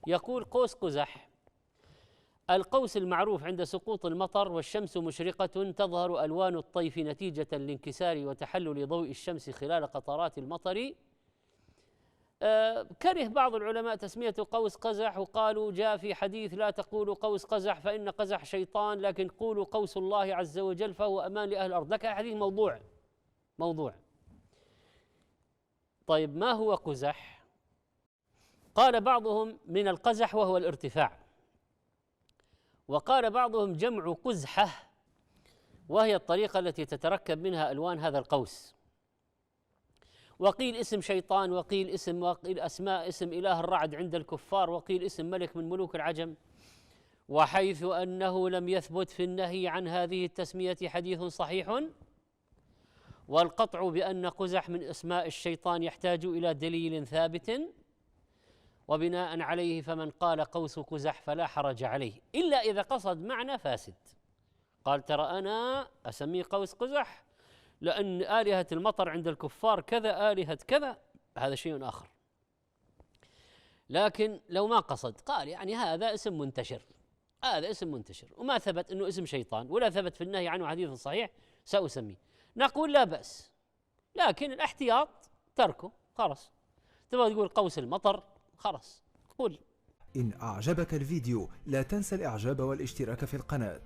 يقول قوس قزح: القوس المعروف عند سقوط المطر والشمس مشرقة تظهر ألوان الطيف نتيجة لانكسار وتحلل ضوء الشمس خلال قطرات المطر. كره بعض العلماء تسمية قوس قزح، وقالوا جاء في حديث: لا تقولوا قوس قزح فإن قزح شيطان، لكن قولوا قوس الله عز وجل فهو أمان لأهل الأرض. لك حديث موضوع. طيب، ما هو قزح؟ قال بعضهم من القزح وهو الارتفاع، وقال بعضهم جمع قزحة وهي الطريقة التي تتركب منها ألوان هذا القوس. وقيل اسم شيطان، وقيل أسماء اسم إله الرعد عند الكفار، وقيل اسم ملك من ملوك العجم. وحيث أنه لم يثبت في النهي عن هذه التسمية حديث صحيح، والقطع بأن قزح من أسماء الشيطان يحتاج إلى دليل ثابت، وبناء عليه فمن قال قوس قزح فلا حرج عليه، إلا إذا قصد معنى فاسد، قال ترى أنا أسميه قوس قزح لأن آلهة المطر عند الكفار كذا، آلهة كذا، هذا شيء آخر. لكن لو ما قصد، قال يعني هذا اسم منتشر، هذا اسم منتشر وما ثبت أنه اسم شيطان ولا ثبت في النهي عنه حديث صحيح، سأسميه، نقول لا بأس، لكن الاحتياط تركه. خلاص، تبغى تقول قوس المطر، خلاص قول. إن أعجبك الفيديو لا تنسى الإعجاب والاشتراك في القناة.